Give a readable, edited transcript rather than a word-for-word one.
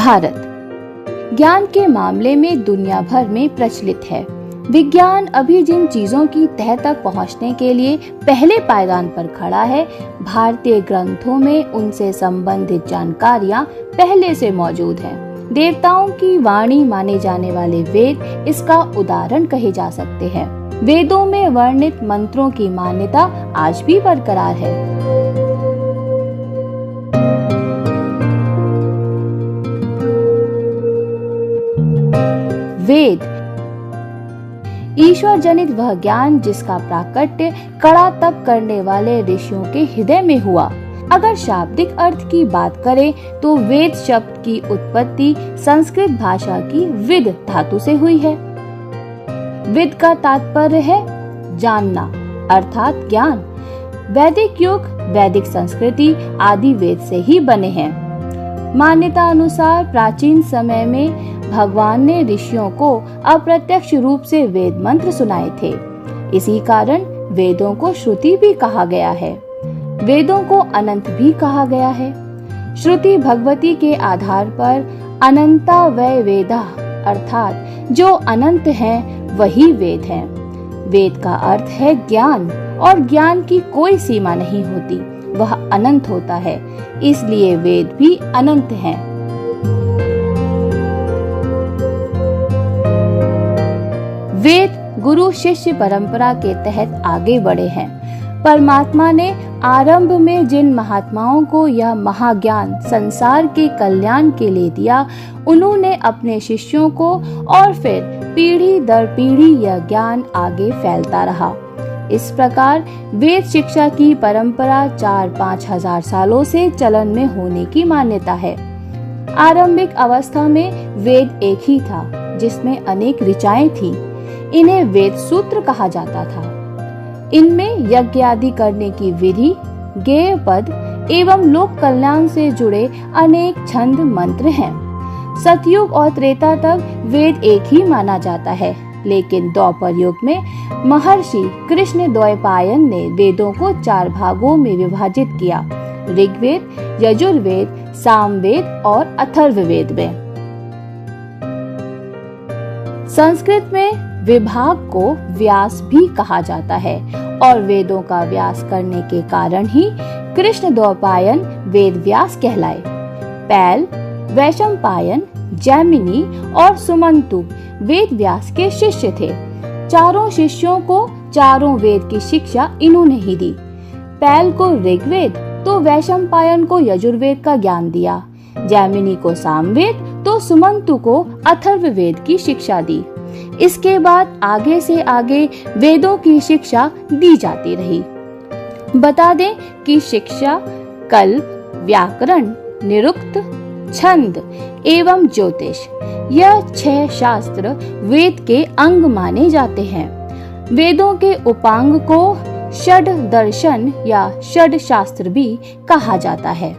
भारत ज्ञान के मामले में दुनिया भर में प्रचलित है। विज्ञान अभी जिन चीजों की तह तक पहुंचने के लिए पहले पायदान पर खड़ा है, भारतीय ग्रंथों में उनसे संबंधित जानकारियां पहले से मौजूद हैं। देवताओं की वाणी माने जाने वाले वेद इसका उदाहरण कहे जा सकते हैं। वेदों में वर्णित मंत्रों की मान्यता आज भी बरकरार है। वेद ईश्वर जनित वह ज्ञान जिसका प्राकट्य कड़ा तप करने वाले ऋषियों के हृदय में हुआ। अगर शाब्दिक अर्थ की बात करें तो वेद शब्द की उत्पत्ति संस्कृत भाषा की विद धातु से हुई है। विद का तात्पर्य है जानना अर्थात ज्ञान। वैदिक युग, वैदिक संस्कृति आदि वेद से ही बने हैं। मान्यता अनुसार प्राचीन समय में भगवान ने ऋषियों को अप्रत्यक्ष रूप से वेद मंत्र सुनाए थे। इसी कारण वेदों को श्रुति भी कहा गया है। वेदों को अनंत भी कहा गया है। श्रुति भगवती के आधार पर अनंता वै वेदा अर्थात जो अनंत हैं वही वेद हैं। वेद का अर्थ है ज्ञान और ज्ञान की कोई सीमा नहीं होती, वह अनंत होता है, इसलिए वेद भी अनंत हैं। वेद गुरु शिष्य परंपरा के तहत आगे बढ़े हैं। परमात्मा ने आरंभ में जिन महात्माओं को यह महाज्ञान संसार के कल्याण के लिए दिया, उन्होंने अपने शिष्यों को और फिर पीढ़ी दर पीढ़ी यह ज्ञान आगे फैलता रहा। इस प्रकार वेद शिक्षा की परंपरा 4-5 हजार सालों से चलन में होने की मान्यता है। आरंभिक अवस्था में वेद एक ही था जिसमें अनेक ऋचाएं थीं। इन्हें वेद सूत्र कहा जाता था। इनमें यज्ञ आदि करने की विधि, गेय पद एवं लोक कल्याण से जुड़े अनेक छंद मंत्र हैं। सतयुग और त्रेता तक वेद एक ही माना जाता है, लेकिन द्वापर युग में महर्षि कृष्ण द्वैपायन ने वेदों को 4 भागों में विभाजित किया: ऋग्वेद, यजुर्वेद, सामवेद और अथर्ववेद में। संस्कृत में विभाग को व्यास भी कहा जाता है और वेदों का व्यास करने के कारण ही कृष्ण द्वैपायन वेद व्यास कहलाए। पैल, वैशंपायन, जैमिनी और सुमंतु वेद व्यास के शिष्य थे। चारों शिष्यों को चारों वेद की शिक्षा इन्होंने ही दी। पैल को ऋग्वेद तो वैशंपायन को यजुर्वेद का ज्ञान दिया, जैमिनी को सामवेद तो सुमंतु को अथर्ववेद की शिक्षा दी। इसके बाद आगे से आगे वेदों की शिक्षा दी जाती रही। बता दें कि शिक्षा कल्प, व्याकरण, निरुक्त, छंद एवं ज्योतिष यह 6 शास्त्र वेद के अंग माने जाते हैं। वेदों के उपांग को षड दर्शन या षड शास्त्र भी कहा जाता है।